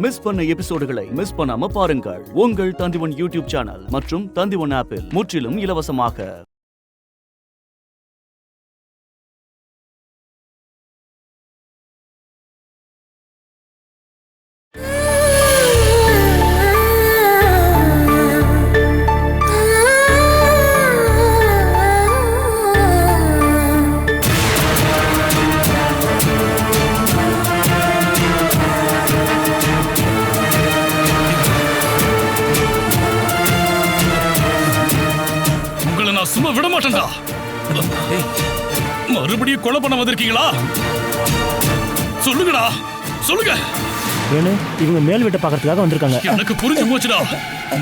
Miss பண்ண எபிசோடுகளை miss பண்ணாம பாருங்கள் உங்கள் தந்திவன் யூடியூப் சேனல் மற்றும் தந்திவன் ஆப்பில் முற்றிலும் இலவசமாக. சும்மா விட மாட்டேன்டா. மறுபடியும் கொலை பண்ண வந்திருக்கீங்களா? சொல்லுங்கடா, சொல்லுங்க. இவங்க மேல் வீட்டை பாக்கிறதுக்காக வந்திருக்காங்க. எனக்கு புரிஞ்சு போச்சுடா.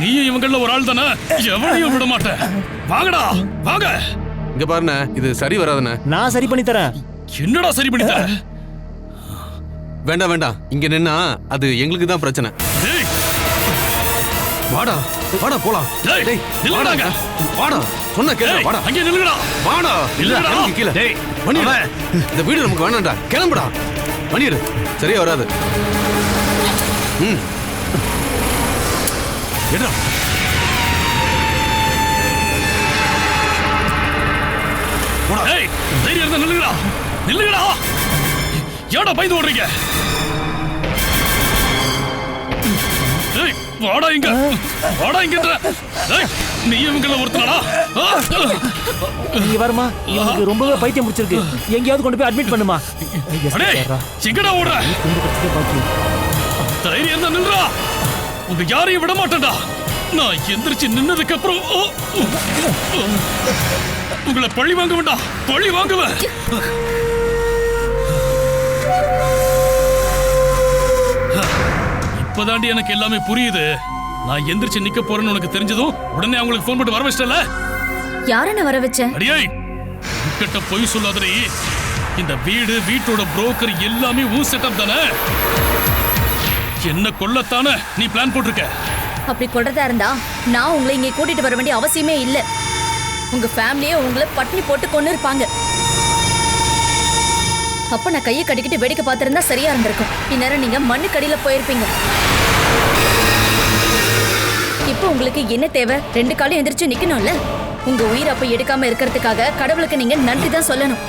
நீயும் இவங்கள ஒரு ஆள் தானே. எவனையும் விட மாட்டேன். வாங்கடா, வாங்க. இங்க பாருண்ணே, இது சரி வராதுண்ணே. நான் சரி பண்ணி தரேன். என்னடா சரி பண்ணி தர? வேண்டாம் வேண்டாம், இங்க நின்னா அது எங்களுக்கு தான் பிரச்சனை. வாடா வாடா போலாம். டேய் நில்லுடாங்க. வாடா சொன்னா கேளு. வாடா அங்க நில்லுடா. வாடா நில்லுடா. கீழ. டேய் மணியடா, இந்த வீடு நமக்கு வேணாம்டா. கிளம்புடா. மணியரு சரியா வராது. எடா போடா. டேய் தைரியம் இருந்தா நில்லுடா. நில்லுடா. ஏடா பயந்து ஓடுறீங்க? டேய் வாடா இங்க. வாடா இங்கன்ற. டேய் நீ இவங்கள ஒருத்தனடா. இங்க வரமா, இவங்களுக்கு ரொம்பவே பைத்தியம் பிடிச்சிருக்கு. எங்கயாவது கொண்டு போய் அட்மிட் பண்ணுமா. டேய் எங்கடா ஓடுற? தைரியம் தான் நில்றா. உங்க யாரையும் விட மாட்டேன்டா. நான் எந்திரிச்சு நின்னதுக்கு அப்புறம் உங்களை பழி வாங்க வேண்டாம். பழி வாங்குவேன். இப்பதாண்டி எனக்கு எல்லாமே புரியுது. நான் எந்திரிச்சு நிக்க போறேன்னு உனக்கு தெரிஞ்சதும் உடனே அவங்களுக்கு போன் பண்ணி வர வச்சிட்டல. யாரன வர வச்ச? அடியே கிட்ட போய் சொல்லாதடி. இந்த வீடு, வீட்டோட புரோக்கர் எல்லாமே ஊ செட்டப் தானே. என்ன கொல்லத்தானே நீ பிளான் போட்டிருக்க? அப்படி கொல்றதா இருந்தா நான் உங்களை இங்கே கூட்டிட்டு வர வேண்டிய அவசியமே இல்ல. உங்க ஃபேமிலியே உங்களை பட்டினி போட்டு கொண்டு இருப்பாங்க. அப்ப நான் கையை கட்டிக்கிட்டு வேடிக்கை பார்த்திருந்தா சரியா இருந்திருக்கும். இந்நேரம் நீங்க மண்ணுக்கடியில போயிருப்பீங்க. இப்போ உங்களுக்கு என்ன தேவை? 2 காலும் எந்திரிச்சு நிக்கணும்ல. உங்க உயிர் அப்ப எடுக்காம இருக்கிறதுக்காக கடவுளுக்கு நீங்க நன்றி தான் சொல்லணும்.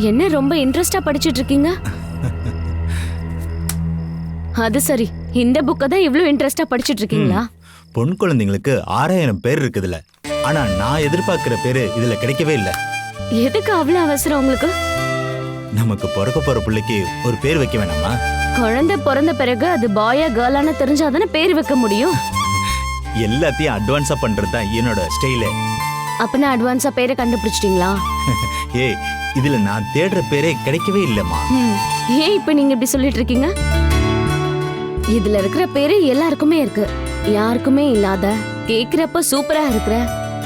என்ன ரொம்ப இன்ட்ரெஸ்டா படிச்சிட்டு இருக்கீங்க? அது சரி, இந்த புக்கை தான் இவ்ளோ இன்ட்ரெஸ்டா படிச்சிட்டு இருக்கீங்களா? பொன் குழந்தைங்களுக்கு 6000 பேர் இருக்குதுல. ஆனா நான் எதிர்பார்க்கிற பேரு இதுல கிடைக்கவே இல்ல. எதுக்கு அவ்வளவு அவசரம் உங்களுக்கு? நமக்கு பிறக்க போற பிள்ளைக்கு ஒரு பேர் வைக்க வேணாமா? குழந்தை பிறந்த பிறகு அது பாயா கேர்ளான தெரிஞ்சாதானே பேர் வைக்க முடியும். எல்லாத்தையும் அட்வான்ஸா பண்றது தான் என்னோட ஸ்டைலே. அப்பனா அட்வான்ஸா பேரை கண்டுபிடிச்சிட்டீங்களா? ஏய், இதுல நான் தேடுற பேரே கிடைக்கவே இல்லம்மா. ஏன் இப்ப நீங்க இப்படி சொல்லிட்டு இருக்கீங்க? இதுல இருக்கிற பேரு எல்லாருக்குமே இருக்கு. யாருக்குமே இல்லாத, கேக்குறப்ப சூப்பரா இருக்கிற,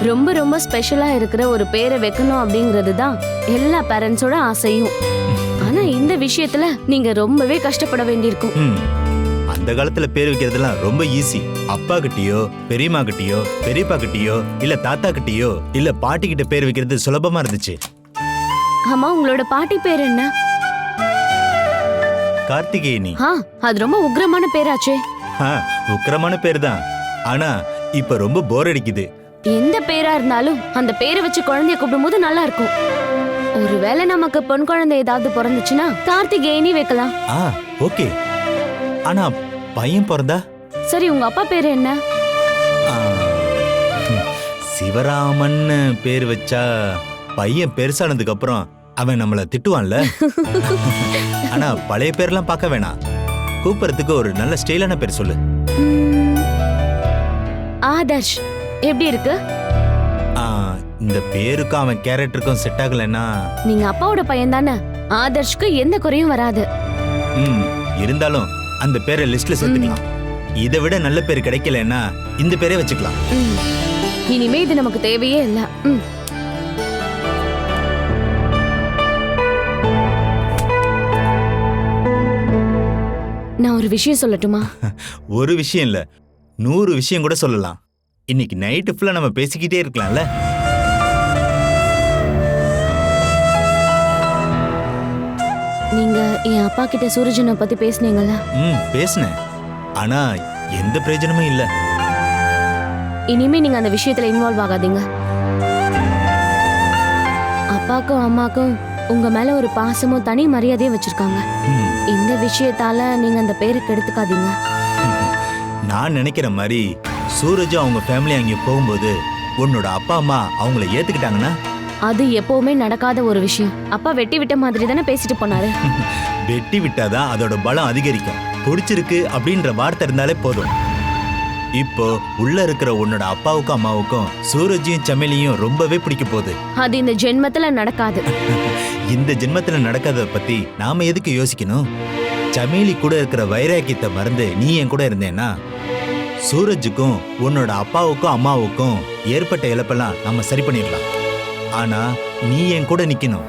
ரொம்ப ரொம்ப ஸ்பெஷலா இருக்கிற ஒரு பேரை வைக்கணும் அப்படிங்கிறது தான் எல்லா பேரண்ட்ஸோட ஆசையும். ஆனா இந்த விஷயத்துல நீங்க ரொம்பவே கஷ்டப்பட வேண்டியிருக்கும். அந்த காலத்துல பேர் வைக்கிறதுலாம் ரொம்ப ஈஸி. அப்பா கிட்டயோ, பெரியம்மா கிட்டயோ, பெரியப்பா கிட்டயோ, இல்ல தாத்தா கிட்டயோ, இல்ல பாட்டி கிட்ட பேர் வைக்கிறது சுலபமா இருந்துச்சு. ஆமா, உங்களோட பாட்டி பேர் என்ன? கார்த்திகேயனி. அது ரொம்ப உக்ரமான பேராச்சே. உக்கிரமான பேர் தான். ஆனா இப்ப ரொம்ப போர் அடிக்குது. எந்த பேரா இருந்தாலும் அந்த பேரை வச்சு குழந்தைய கூப்பிடும் போது நல்லா இருக்கும். ஒருவேளை நமக்கு பொன் குழந்தை ஏதாவது பிறந்துச்சுன்னா கார்த்திகேயனி வைக்கலாம். ஓகே. ஆனா பையன் பிறந்தா? சரி, உங்க அப்பா பேரு என்ன? ஆ, சிவராமன்னு பேர் வச்சா பையன் பெருசானதுக்கு அப்புறம் அவன் நம்மள திட்டுவான்ல. ஆனா பழைய பேர்லாம் பார்க்க வேணாம், கூப்பிடுறதுக்கு ஒரு நல்ல ஸ்டைலான பேர் சொல்லு. ஆதர்ஷ் எப்படி இருக்கு? இந்த பேருக்கும் அவன் கேரக்டருக்கும் செட் ஆகலன்னா? நீங்க அப்பாவோட பையன் தானே, ஆதர்ஷ்க்கு எந்த குறையும் வராது. இருந்தாலும் அந்த பேரை லிஸ்ட்ல சேர்த்துக்கலாம். இதை விட நல்ல பேர் கிடைக்கலன்னா இந்த பேரே வச்சுக்கலாம். இனிமே இது நமக்கு தேவையே இல்ல. நான் ஒரு விஷயம் சொல்லட்டுமா? ஒரு விஷயம் இல்ல, 100 விஷயம் கூட சொல்லலாம். இன்னைக்கு நைட்டு ஃபுல்லா நம்ம பேசிக்கிட்டே இருக்கலாம்ல. நீங்க என் அப்பா கிட்ட சூரஜனை பத்தி பேசுனீங்கல்ல? பேசினேன். ஆனா எந்த பிரயோஜனமும் இல்ல. இனிமே நீங்க அந்த விஷயத்துல இன்வால்வ் ஆகாதீங்க. அப்பாக்கும் அம்மாக்கும் உங்க மேல ஒரு பாசமும் தனி மரியாதையும் வச்சிருக்காங்க. இந்த விஷயத்தால நீங்க அந்த பேருக்கு எடுத்துக்காதீங்க. நான் நினைக்கிற மாதிரி சூரஜ் அவங்க ஃபேமிலி அங்கே போகும்போது உன்னோட அப்பா அம்மா அவங்கள ஏத்துக்கிட்டாங்கன்னா? அது எப்பவுமே நடக்காத ஒரு விஷயம். அப்பா வெட்டி விட்ட மாதிரி தானே பேசிட்டு போனாரு. வெட்டி விட்டாதான் அதோட பலம் அதிகரிக்கும். பிடிச்சிருக்கு அப்படின்ற வார்த்தை இருந்தாலே போதும். இப்போ உள்ள இருக்கிற உன்னோட அப்பாவுக்கும் அம்மாவுக்கும் சூரஜையும் சமேலியும் ரொம்பவே பிடிக்க போகுது. அது இந்த ஜென்மத்துல நடக்காது. இந்த ஜென்மத்துல நடக்காத பத்தி நாம எதுக்கு யோசிக்கணும்? சமேலி கூட இருக்கிற வைராக்கியத்தை மறந்து நீ என் கூட இருந்தேன்னா சூரஜுக்கும் உன்னோட அப்பாவுக்கும் அம்மாவுக்கும் ஏற்பட்ட இழப்பெல்லாம் நம்ம சரி பண்ணிடலாம். ஆனா நீ என் கூட நிக்கணும்.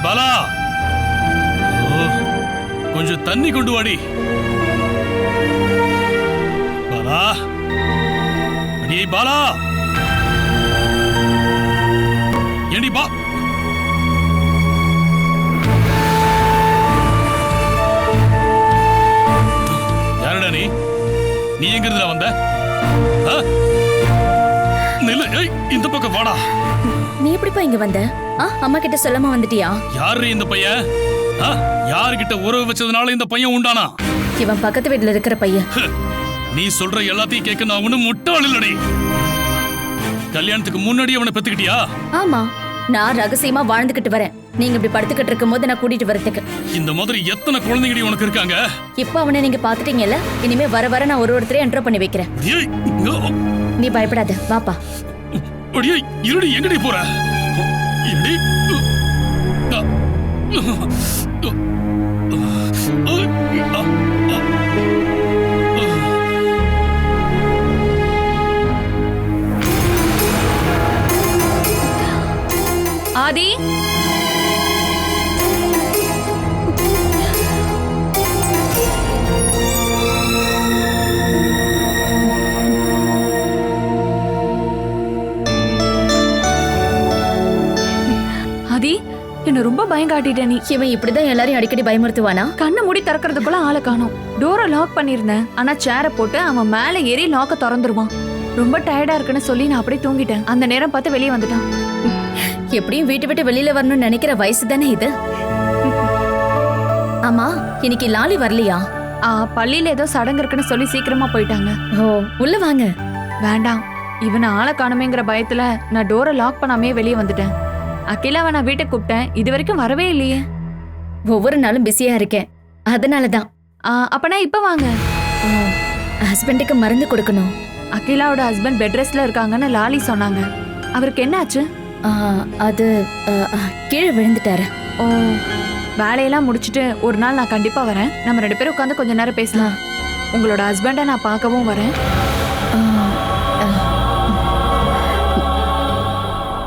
பாலா, கொஞ்சம் தண்ணி கொண்டு வாடி. பாலா, அடியே பாலா, ஏண்டி பா. யாரடா நீ? நீ எங்க இருந்து வந்த? இந்த பக்கம் வாடா. நீ எப்படிப்பா இங்க வந்த? அம்மா கிட்ட சொல்லாம வந்துட்டியா? யாரு இந்த பையன்? யாருகிட்ட உறவு வச்சதுனால இந்த பையன் உண்டானா? இவன் பக்கத்து வீட்டுல இருக்கிற பையன். நீ சொல்ற எல்லாத்தையும் கேட்க நான் ஒண்ணும் முட்டாள் இல்லடி. கல்யாணத்துக்கு முன்னாடி அவனை பெத்துக்கிட்டியா? ஆமா, நான் ரகசியமா வாழ்ந்துகிட்டு வரேன். நீங்க இப்படி படுத்துக்கிட்டு இருக்கும் போது நான் கூட்டிட்டு வரதுக்கு. இந்த மாதிரி எத்தனை குழந்தைங்க உனக்கு இருக்காங்க? இப்ப அவனை நீங்க பாத்துட்டீங்கல்ல, இனிமே வர வர நான் ஒருத்தரையும் என்ட்ரோ பண்ணி வைக்கிறேன். நீ பயப்படாத, வாப்பா. அடியே இருடி, எங்கடி போற? இருடி. ஆதி, ஆதி, என்ன ரொம்ப பயம் காட்டிட்ட நீ. இவன் இப்படிதான் எல்லாரையும் அடிக்கடி பயமுறுத்துவானா? கண்ணை மூடி திறக்கிறதுக்குள்ள ஆளை காணோம். டோரை லாக் பண்ணிருந்தேன், ஆனா சேரை போட்டு அவன் மேல ஏறி லாக்க திறந்துருவான். ரொம்ப டயர்டா இருக்குன்னு சொல்லி நான் அப்படியே தூங்கிட்டேன். அந்த நேரம் பார்த்து வெளியே வந்துட்டான். எப்படியும் வீட்டு விட்டு வெளியில வரணும்னு நினைக்கிற வயசு தானே இது. ஆமா, இன்னைக்கு லாலி வரலையா? பள்ளியில ஏதோ சடங்கு இருக்குன்னு சொல்லி சீக்கிரமா போயிட்டாங்க. ஓ, உள்ள வாங்க. வேண்டாம், இவனை ஆளை காணுமேங்கிற பயத்துல நான் டோரை லாக் பண்ணாமே வெளியே வந்துட்டேன். அகிலாவை நான் வீட்டுக்கு கூப்பிட்டேன், இது வரைக்கும் வரவே இல்லையே. ஒவ்வொரு நாளும் பிஸியா இருக்கேன், அதனாலதான். அப்பனா இப்ப வாங்க. ஹஸ்பண்டுக்கு மருந்து கொடுக்கணும். அகிலாவோட ஹஸ்பண்ட் பெட் ரெஸ்ட்ல இருக்காங்கன்னு லாலி சொன்னாங்க. அவருக்கு என்ன ஆச்சு? அது கீழே விழுந்துட்டாரு. ஓ, வேலையெல்லாம் முடிச்சிட்டு ஒரு நாள் நான் கண்டிப்பா வரேன். நம்ம 2 பேரும் உட்காந்து கொஞ்ச நேரம் பேசலாம். உங்களோட ஹஸ்பண்டை நான் பார்க்கவும் வரேன்.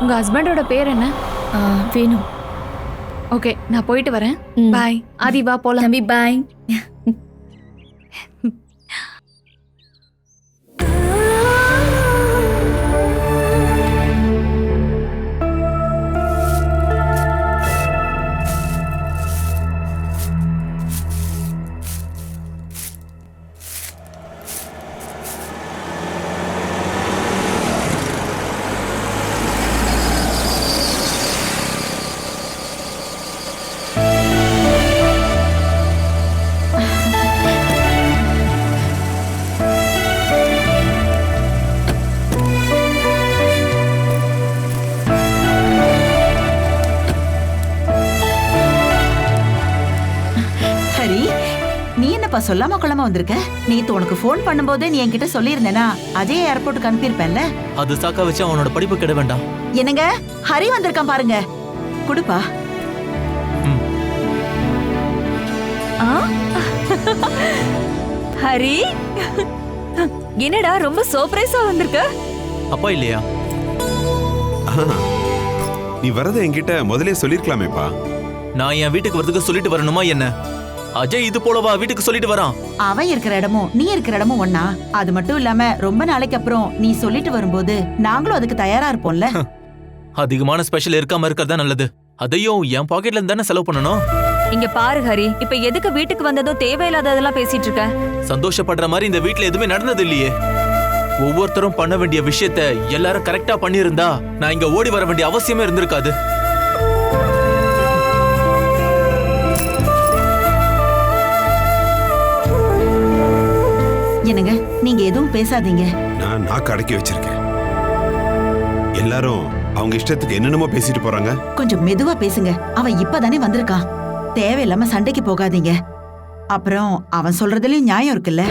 உங்க ஹஸ்பண்டோட பேர் என்ன? வேணும். ஓகே, நான் போயிட்டு வரேன். பாய். ஆதி வா போலாம். தம்பி பாய். சொல்லாம கொள்ளாம வந்திருக்க. நேத்து உனக்கு போன் பண்ணும்போது நீ என்கிட்ட சொல்லியிருந்தேனா அஜய் ஏர்போர்ட்டுக்கு அனுப்பியிருப்பேன்ல. அது சாக்கா வச்சு அவனோட படிப்பு கெட வேண்டாம். என்னங்க, ஹரி வந்திருக்கான் பாருங்க. குடுப்பா. ஹரி, என்னடா ரொம்ப சர்ப்ரைஸா வந்திருக்க? அப்பா இல்லையா? நீ வரத என்கிட்ட முதல்ல சொல்லிருக்கலாமேப்பா. நான் என் வீட்டுக்கு வரதுக்கு சொல்லிட்டு வரணுமா என்ன? அஜய் இது போலவா வீட்டுக்கு சொல்லிட்டு வரான்? அவன் இருக்கிற இடமும் நீ இருக்கிற இடமும் ஒண்ணா? அது மட்டும் இல்லாம ரொம்ப நாளைக்கு அப்புறம் நீ சொல்லிட்டு வரும்போது நாங்களும் அதுக்கு தயாரா இருப்போம்ல. அதிகமான ஸ்பெஷல் இருக்காம இருக்கறதா நல்லது. அதையும் என் பாக்கெட்ல இருந்து தானே செலவு பண்ணணும். இங்க பாரு ஹரி, இப்ப எதுக்கு வீட்டுக்கு வந்ததும் தேவையில்லாததெல்லாம் பேசிட்டு இருக்க? சந்தோஷப்படுற மாதிரி இந்த வீட்ல எதுவுமே நடந்தது இல்லையே. ஒவ்வொருத்தரும் பண்ண வேண்டிய விஷயத்த எல்லாரும் கரெக்டா பண்ணியிருந்தா நான் இங்க ஓடி வர வேண்டிய அவசியமே இருந்திருக்காது. என்னங்க, நீங்க எதுவும் பேசாதீங்க. நான் நாக்கு அடக்கி வச்சிருக்கேன். எல்லாரும் அவங்க இஷ்டத்துக்கு என்னென்னமோ பேசிட்டு போறாங்க. கொஞ்சம் மெதுவா பேசுங்க. அவன் இப்பதானே வந்திருக்கான். தேவையில்லாம சண்டைக்கு போகாதீங்க. அப்புறம் அவன் சொல்றதுலயும் நியாயம் இருக்குல்ல.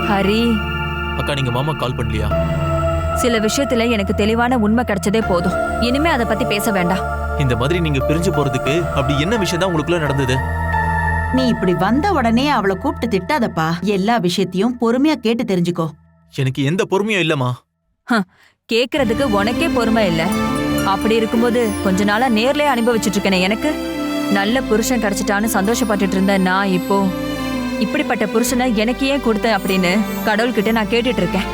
ஹரி, அக்கா நீங்க மாமா கால் பண்ணலையா? சில விஷயத்துல எனக்கு தெளிவான உண்மை கிடைச்சதே போதும். இனிமே அதை பத்தி பேச வேண்டாம். இந்த மாதிரி நீங்க பிரிஞ்சு போறதுக்கு அப்படி என்ன விஷயம் தான் உங்களுக்குள்ள நடந்தது? நீ இப்படி வந்த உடனே அவளை கூப்பிட்டு திட்டாதப்பா. எல்லா விஷயத்தையும் பொறுமையா கேட்டு தெரிஞ்சுக்கோ. எனக்கு எந்த பொறுமையும் இல்லம்மா. கேக்குறதுக்கு உனக்கே பொறுமை இல்ல. அப்படி இருக்கும்போது கொஞ்ச நாளா நேர்லயே அனுபவிச்சுட்டு இருக்கேன். எனக்கு நல்ல புருஷன் கிடைச்சிட்டான்னு சந்தோஷப்பட்டுட்டு இருந்த நான் இப்போ இப்படிப்பட்ட புருஷனை எனக்கு ஏன் கொடுத்த அப்படின்னு கடவுள்கிட்ட நான் கேட்டுட்டு இருக்கேன்.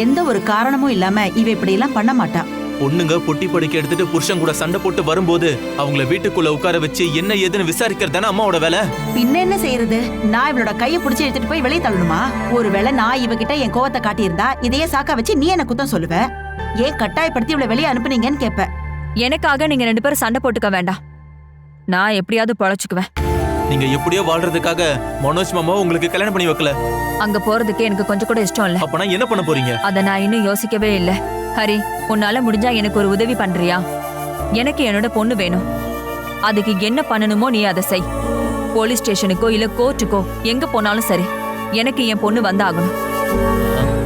எந்த ஒரு காரணமும் இல்லாம இவ இப்படி எல்லாம் பண்ண மாட்டா. பொண்ணுங்க பொட்டி படுக்க எடுத்துட்டு புருஷன் கூட சண்டை போட்டு வரும்போது அவங்கள வீட்டுக்குள்ள உட்கார வச்சு என்ன ஏதுன்னு விசாரிக்கிறதானே அம்மாவோட வேலை. பின்ன என்ன செய்யறது? நான் இவளோட கையை பிடிச்சி எடுத்துட்டு போய் வெளியே தள்ளணுமா? ஒருவேளை நான் இவகிட்ட என் கோவத்தை காட்டியிருந்தா இதையே சாக்கா வச்சு நீ என்ன குத்தம் சொல்லுவ. ஏன் கட்டாயப்படுத்தி இவளை வெளியே அனுப்புனீங்கன்னு கேப்ப. எனக்காக நீங்க 2 பேரும் சண்டை போட்டுக்க வேண்டாம். நான் எப்படியாவது பொழைச்சுக்குவேன். நீங்க எப்படியோ வாழ்றதுக்காக மனோஜ் மாமா உங்களுக்கு கல்யாணம் பண்ணி வைக்கல. அங்க போறதுக்கு எனக்கு கொஞ்சம் கூட இஷ்டம் இல்ல. அப்ப நான் என்ன பண்ண போறீங்க? அத நான் இன்னும் யோசிக்கவே இல்ல. ஹரி, உன்னால முடிஞ்சா எனக்கு ஒரு உதவி பண்றியா? எனக்கு என்னோட பொண்ணு வேணும். அதுக்கு என்ன பண்ணணுமோ நீ அதை செய். போலீஸ் ஸ்டேஷனுக்கோ இல்ல கோர்ட்டுக்கோ எங்க போனாலும் சரி, எனக்கு என் பொண்ணு வந்தாகணும்.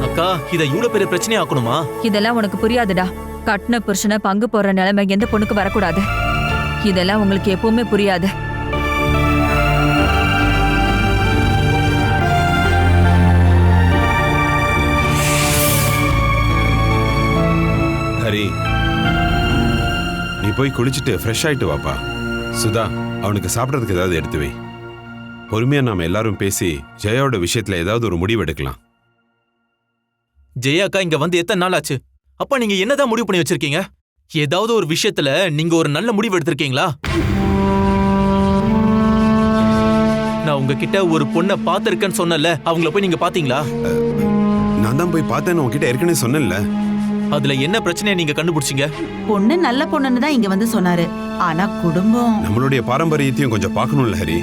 அக்கா, இத இவ்வளவு பெரிய பிரச்சனை ஆக்கணுமா? இதெல்லாம் உனக்கு புரியாதுடா. கட்டின புருஷனை பங்கு போற நிலைமை எந்த பொண்ணுக்கு வரக்கூடாது. இதெல்லாம் உங்களுக்கு எப்பவுமே புரியாது. ஹரி, நீ போய் குளிச்சுட்டு ஃப்ரெஷ் ஆயிட்டு வாப்பா. சுதா, அவனுக்கு சாப்பிடறதுக்கு ஏதாவது எடுத்து வை. பொறுமையா நாம எல்லாரும் பேசி ஜெயாவோட விஷயத்துல ஏதாவது ஒரு முடிவு எடுக்கலாம். ஜெயா அக்கா இங்க வந்து எத்தனை நாள் ஆச்சு? அப்பா நீங்க என்னதான் முடிவு பண்ணி வச்சிருக்கீங்க? ஏதாவது ஒரு விஷயத்துல நீங்க ஒரு நல்ல முடிவு எடுத்திருக்கீங்களா? நான் உங்ககிட்ட ஒரு பொண்ணை பாத்திருக்கேன்னு சொன்னல, அவங்கள போய் நீங்க பாத்தீங்களா? நான் தான் போய் பார்த்தேன்னு உன்கிட்ட ஏற்கனவே சொன்னேன்ல. அதுல என்ன பிரச்சனையை நீங்க கண்டுபிடிச்சீங்க? பொண்ணு நல்ல பொண்ணுன்னு தான் இங்க வந்து சொன்னாரு. ஆனா குடும்பம் நம்மளுடைய பாரம்பரியத்தையும் கொஞ்சம் பார்க்கணும்ல ஹரி.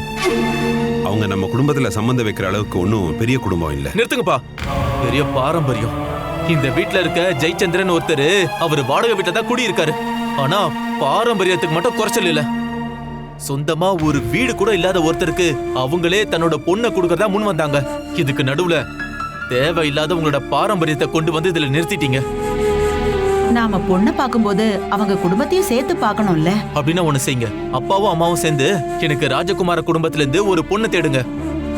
அவங்க நம்ம குடும்பத்துல சம்பந்தம் வைக்கிற அளவுக்கு ஒன்றும் பெரிய குடும்பம் இல்ல. நிறுத்துங்கப்பா. பெரிய பாரம்பரியம் இந்த வீட்ல இருக்க ஜெயச்சந்திரன் ஒருத்தர் அவர் வாடகை வீட்டுல தான் குடியிருக்காரு. ஆனா பாரம்பரியத்துக்கு மட்டும் குறைச்சல் இல்ல. சொந்தமா ஒரு வீடு கூட இல்லாத ஒருத்தருக்கு அவங்களே தன்னோட பொண்ணை கொடுக்கறதா முன் வந்தாங்க. இதுக்கு நடுவுல தேவையில்லாத உங்களோட பாரம்பரியத்தை கொண்டு வந்து இதுல நிறுத்திட்டீங்க. நாம பொண்ணை பார்க்கும்போது அவங்க குடும்பத்தையும் சேர்த்து பார்க்கணும்ல. அப்படின்னா ஒண்ணு செய்யுங்க, அப்பாவும் அம்மாவும் சேர்ந்து எனக்கு ராஜகுமார குடும்பத்துல இருந்து ஒரு பொண்ணு தேடுங்க.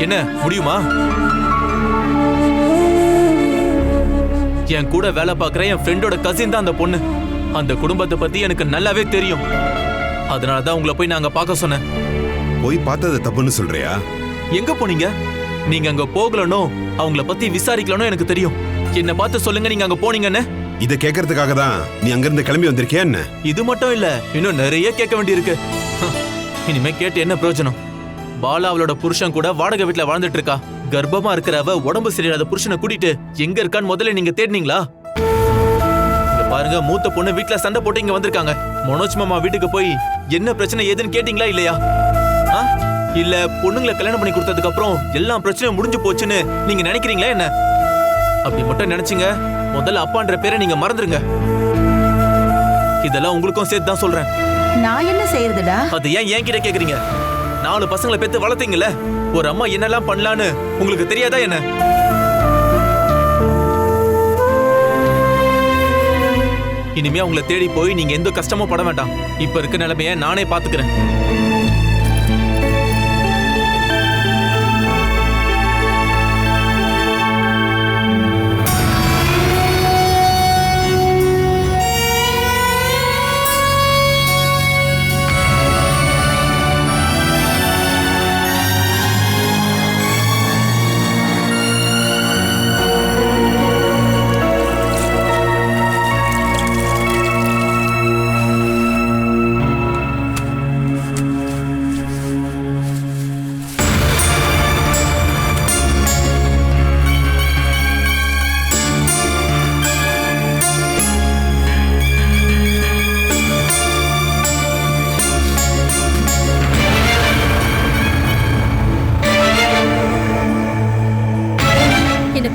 என்ன முடியுமா? என் கூட வேலை பார்க்குற என் ஃப்ரெண்டோட கசின் தான் அந்த பொண்ணு. அந்த குடும்பத்தை பத்தி எனக்கு நல்லாவே தெரியும். அதனாலதான் உங்களை போய் நாங்க பார்க்க சொன்னேன். போய் பார்த்தது தப்புன்னு சொல்றியா? எங்க போனீங்க? நீங்க அங்க போகலனோ அவங்கள பத்தி விசாரிக்கலனோ எனக்கு தெரியும். என்ன பார்த்து சொல்லுங்க நீங்க அங்க போனீங்கன்னு. இதை கேட்கறதுக்காக தான் நீ அங்கிருந்து கிளம்பி வந்திருக்கியா என்ன? இது மட்டும் இல்ல, இன்னும் நிறைய கேட்க வேண்டியிருக்கு. இனிமே கேட்டு என்ன பிரயோஜனம்? பாலா அவளோட புருஷன் கூட வாடகை வீட்டுல வாழ்ந்துட்டு இருக்கா. கர்ப்பமா இருக்கிறவ உடம்பு சரியில்லாத புருஷனை கூட்டிட்டு எங்க இருக்கான்னு முதல்ல நீங்க தேடினீங்களா? பாருங்க, மூத்த பொண்ணு வீட்டுல சண்டை போட்டு இங்க வந்திருக்காங்க. மனோஜ் மாமா வீட்டுக்கு போய் என்ன பிரச்சனை ஏதுன்னு கேட்டீங்களா இல்லையா? இல்ல பொண்ணுங்களை கல்யாணம் பண்ணி கொடுத்ததுக்கு அப்புறம் எல்லா பிரச்சனையும் முடிஞ்சு போச்சுன்னு நீங்க நினைக்கிறீங்களா என்ன? அப்படி மட்டும் நினைச்சீங்க முதல்ல அப்பான்ற பேரை நீங்க மறந்துருங்க. இதெல்லாம் உங்களுக்கும் சேர்த்து தான் சொல்றேன். நான் என்ன செய்யறதுடா? அது ஏன் என்கிட்ட கேக்குறீங்க? 4 பசங்களை பெத்து வளர்த்தீங்கல்ல, ஒரு அம்மா என்னெல்லாம் பண்ணலான்னு உங்களுக்கு தெரியாதா என்ன? இனிமே உங்களை தேடி போய் நீங்க எந்த கஷ்டமும் பட வேண்டாம். இப்ப இருக்க நிலைமைய நானே பாத்துக்கிறேன்.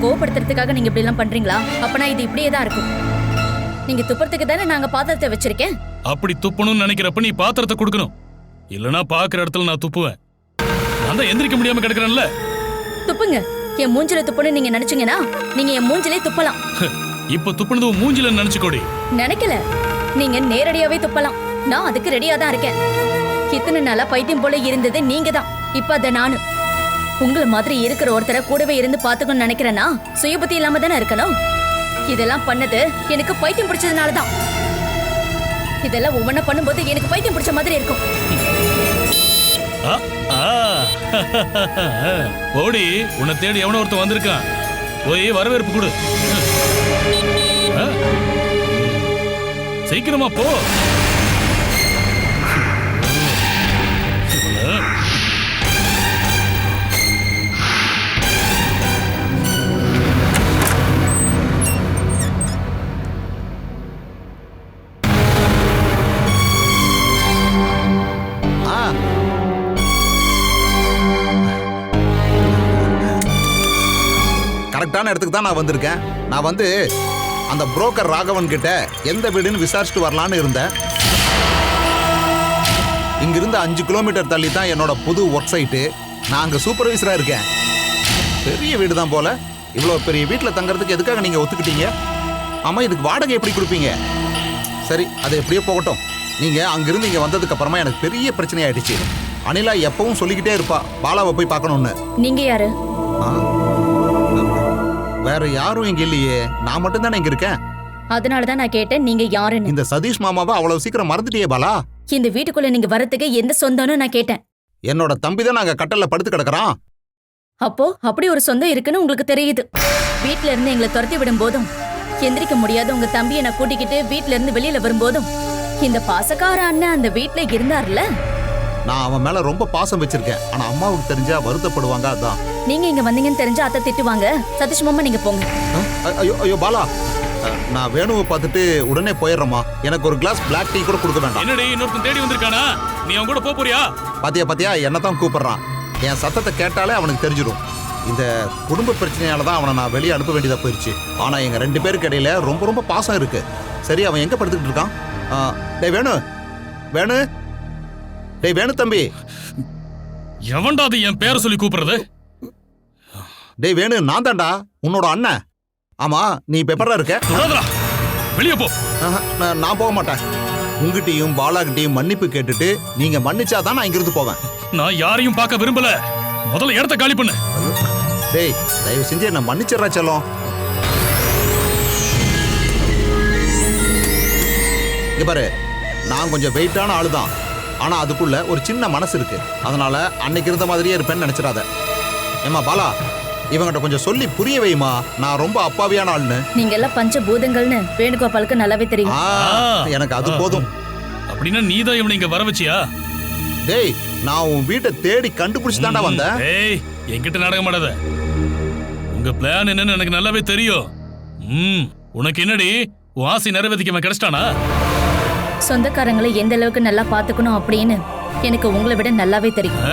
கோபப்படுத்துறதுக்காக நீங்க இப்படி எல்லாம் பண்றீங்களா? அப்பனா இது இப்படியே தான் இருக்கும். நீங்க துப்புறதுக்கு தானே நாங்க பாத்திரத்தை வச்சிருக்கேன். அப்படி துப்பணும்னு நினைக்கிறப்ப நீ பாத்திரத்தை கொடுக்கணும். இல்லனா பாக்குற இடத்துல நான் துப்புவேன். நான் தான் எந்திரிக்க முடியாம கிடக்குறேன்ல. துப்புங்க. என் மூஞ்சில துப்புன்னு நீங்க நினைச்சீங்கன்னா நீங்க என் மூஞ்சிலே துப்பலாம். இப்ப துப்புனது மூஞ்சில நினைச்சுக்கோடி. நினைக்கல, நீங்க நேரடியாவே துப்பலாம். நான் அதுக்கு ரெடியா தான் இருக்கேன். இத்தனை நாளா பைத்தியம் போல இருந்தது நீங்க தான். இப்ப அத நானு. உங்களை மாதிரி இருக்கிற ஒருத்தரை கூடவே இருந்து பாத்துக்கணும்னு நினைக்கிறேன்னா சுயபுத்தி இல்லாம தானே இருக்கணும். இதெல்லாம் பண்ணது எனக்கு பைத்தியம் பிடிச்சதுனாலதான். இதெல்லாம் ஒவ்வொன்ன பண்ணும்போது எனக்கு பைத்தியம் பிடிச்ச மாதிரி இருக்கும். ஓடி, உன்னை தேடி எவனோ ஒருத்தன் வந்திருக்கான். போய் வரவேற்பு கொடு. சீக்கிரமா போ. கரெக்டான இடத்துக்கு தான் நான் வந்திருக்கேன். நான் வந்து அந்த புரோக்கர் ராகவன் கிட்ட எந்த வீடுன்னு விசாரிச்சுட்டு வரலான்னு இருந்தேன். இங்கிருந்து 5 கிலோமீட்டர் தள்ளி தான் என்னோட புது ஒர்க் சைட்டு. நான் அங்கே சூப்பர்வைசராக இருக்கேன். பெரிய வீடு தான் போல. இவ்வளோ பெரிய வீட்டில் தங்கறதுக்கு எதுக்காக நீங்கள் ஒத்துக்கிட்டீங்க? ஆமாம், இதுக்கு வாடகை எப்படி கொடுப்பீங்க? சரி, அது எப்படியோ போகட்டும். நீங்கள் அங்கிருந்து இங்கே வந்ததுக்கு அப்புறமா எனக்கு பெரிய பிரச்சனை ஆயிடுச்சு. அனிலா எப்பவும் சொல்லிக்கிட்டே இருப்பா பாலாவை போய் பார்க்கணும்னு. நீங்க யாரு? வேற யாரும் இங்க இல்லையே, நான் மட்டும் தானே இங்க இருக்கேன். அதனாலதான் நான் கேட்டேன் நீங்க யாருன்னு. இந்த சதீஷ் மாமாவை அவ்வளவு சீக்கிரம் மறந்துட்டியே பாலா? இந்த வீட்டுக்குள்ள நீங்க வரதுக்கு எந்த சொந்தம்னு நான் கேட்டேன். என்னோட தம்பி தான் நாங்க கட்டல்ல படுத்து கிடக்குறான். அப்போ அப்படி ஒரு சொந்தம் இருக்குன்னு உங்களுக்கு தெரியுது. வீட்ல இருந்து எங்களை துரத்தி விடும் போதும், எந்திரிக்க முடியாத உங்க தம்பியை நான் கூட்டிக்கிட்டு வீட்ல இருந்து வெளியில வரும்போதும் இந்த பாசக்கார அண்ணன் அந்த வீட்ல இருந்தார்ல. நான் அவன் மேல ரொம்ப பாசம் வச்சிருக்கேன். ஆனா அம்மாவுக்கு தெரிஞ்சா வருத்தப்படுவாங்க. அதான் நீங்க இங்க வந்தீங்கன்னு தெரிஞ்சா அத்தை திட்டுவாங்க. சதீஷ் மாமா நீங்க போங்க. ஐயோ ஐயோ பாலா, நான் வேணுவை பார்த்துட்டு உடனே போயிடுறேம்மா. எனக்கு ஒரு கிளாஸ் பிளாக் டீ கூட கொடுக்க வேண்டாம். என்னடி இன்னொருத்தன் தேடி வந்திருக்கானா? நீ அவன் கூட போறியா? பாத்தியா பாத்தியா, என்னதான் கூப்பிடுறான். என் சத்தத்தை கேட்டாலே அவனுக்கு தெரிஞ்சிடும். இந்த குடும்ப பிரச்சனையால தான் அவனை நான் வெளியே அனுப்ப வேண்டியதா போயிடுச்சு. ஆனா எங்க 2 பேருக்கு இடையில ரொம்ப ரொம்ப பாசம் இருக்கு. சரி, அவன் எங்க படுத்துக்கிட்டு இருக்கான்? டேய் வேணு, வேணு, டேய் வேணு தம்பி. எவன்டா அது என் பேரை சொல்லி கூப்பிடுறது? டேய் வேணு, நான் தான்டா உன்னோட அண்ணன். ஆமா, நீ இப்ப எப்படா இருக்க? வெளியே போ. நான் போக மாட்டேன். உங்ககிட்டயும் பாலாகிட்டையும் மன்னிப்பு கேட்டுட்டு நீங்க மன்னிச்சாதான் நான் இங்கிருந்து போவேன். நான் யாரையும் பார்க்க விரும்பல. முதல்ல இடத்த காலி பண்ணு. டேய் தயவு செஞ்சு என்ன மன்னிச்சிடுறா செல்லம். இங்க பாரு, நான் கொஞ்சம் வெயிட்டான ஆளுதான். ஆனா அதுக்குள்ள ஒரு சின்ன மனசு இருக்கு. அதனால அன்னைக்கு இருந்த மாதிரியே இருப்பேன்னு நினைச்சிடாத. ஏமா பாலா, இவங்கிட்ட கொஞ்சம் சொல்லி புரிய வைமா, நான் ரொம்ப அப்பாவியான ஆளுன்னு. நீங்க எல்லாம் பஞ்ச பூதங்கள்னு வேணுகோபாலுக்கு நல்லாவே தெரியும். எனக்கு அது போதும். அப்படின்னா நீதான் இவனை இங்க வர வச்சியா? டேய், நான் உன் வீட்டை தேடி கண்டுபிடிச்சு தாண்டா வந்தேன். ஏய், என்கிட்ட நாடகம் ஆடாத. உங்க பிளான் என்னன்னு எனக்கு நல்லாவே தெரியும். உனக்கு என்னடி உன் ஆசை நிறைவேற்றிக்க கிடைச்சிட்டானா? சொந்தக்காரங்களை எந்த அளவுக்கு நல்லா பாத்துக்கணும் அப்படின்னு எனக்கு உங்களை விட நல்லாவே தெரியும்.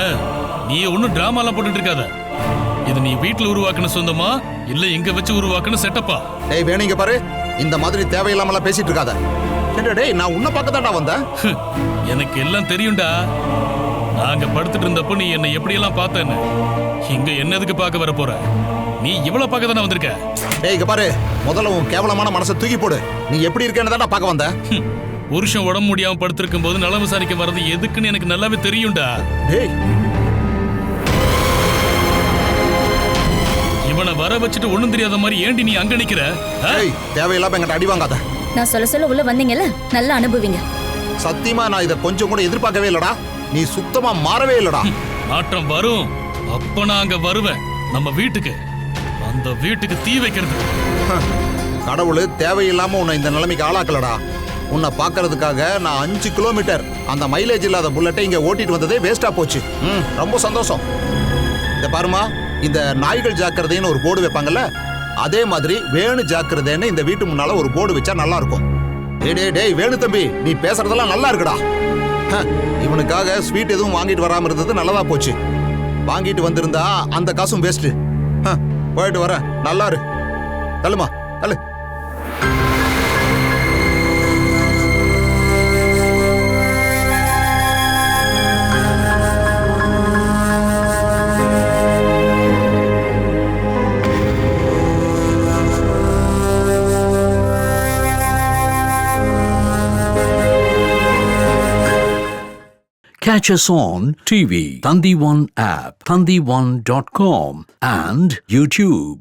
நீ ஒன்னும் டிராமாலாம் போட்டுட்டு இருக்காத. இது நீ வீட்டுல உருவாக்குன சொந்தமா இல்ல எங்க வச்சு உருவாக்குன செட்டப்பா? டேய் வேணுங்க பாரு, இந்த மாதிரி தேவையில்லாமலாம் பேசிட்டு இருக்காத. டேய், நான் உன்னை பார்க்க தாண்டா வந்தேன். எனக்கு எல்லாம் தெரியும்டா. நாங்க படுத்துட்டு இருந்தப்போ நீ என்னை எப்படியெல்லாம் பார்த்தேன்னு. இங்க என்ன எதுக்கு பார்க்க வர போற? நீ இவ்வளவு பார்க்க தானே வந்திருக்க. டேய் இங்க பாரு, முதல்ல உன் கேவலமான மனசை தூக்கி போடு. நீ எப்படி இருக்கேன்னு தாண்டா பார்க்க வந்த. புருஷன் உடம்பு முடியாம படுத்திருக்கும் போது நலம் விசாரிக்க வர்றது எதுக்குன்னு எனக்கு நல்லாவே தெரியும்டா. டேய், இவனை வர வச்சுட்டு ஒண்ணும் தெரியாத மாதிரி ஏண்டி நீ அங்க நிக்கிற? தேவையில்லாம எங்கிட்ட அடி வாங்காத. நான் சொல்ல உள்ள வந்தீங்கல்ல, நல்லா அனுபவிங்க. சத்தியமா நான் இதை கொஞ்சம் கூட எதிர்பார்க்கவே இல்லடா. நீ சுத்தமா மாறவே இல்லடா. மாற்றம் வரும். அப்ப நான் அங்க வருவேன். நம்ம வீட்டுக்கு, அந்த வீட்டுக்கு தீ வைக்கிறது. கடவுள் தேவையில்லாம உன்னை இந்த நிலைமைக்கு ஆளாக்கலடா. உன்னை பாக்குறதுக்காக நான் 5 கிலோமீட்டர் அந்த மைலேஜ் இல்லாத புல்லட்டை இங்க ஓட்டிட்டு வந்ததே வேஸ்டா போச்சு. ரொம்ப சந்தோஷம். இத பாருமா, இந்த நாய்கள் ஜாக்கிரதைன்னு ஒரு போர்டு வைப்பாங்கல்ல, அதே மாதிரி வேணு ஜாக்கிரதைன்னு இந்த வீட்டு முன்னால ஒரு போர்டு வச்சா நல்லா இருக்கும். டேய் வேணு தம்பி, நீ பேசுறதெல்லாம் நல்லா இருக்குடா. இவனுக்காக ஸ்வீட் எதுவும் வாங்கிட்டு வராம இருந்தது நல்லதா போச்சு. வாங்கிட்டு வந்திருந்தா அந்த காசும் வேஸ்ட். போயிட்டு வர, நல்லா இரு. தள்ளுமா தள்ளு. Catch us on TV, Thandivan app, thandivan.com and YouTube.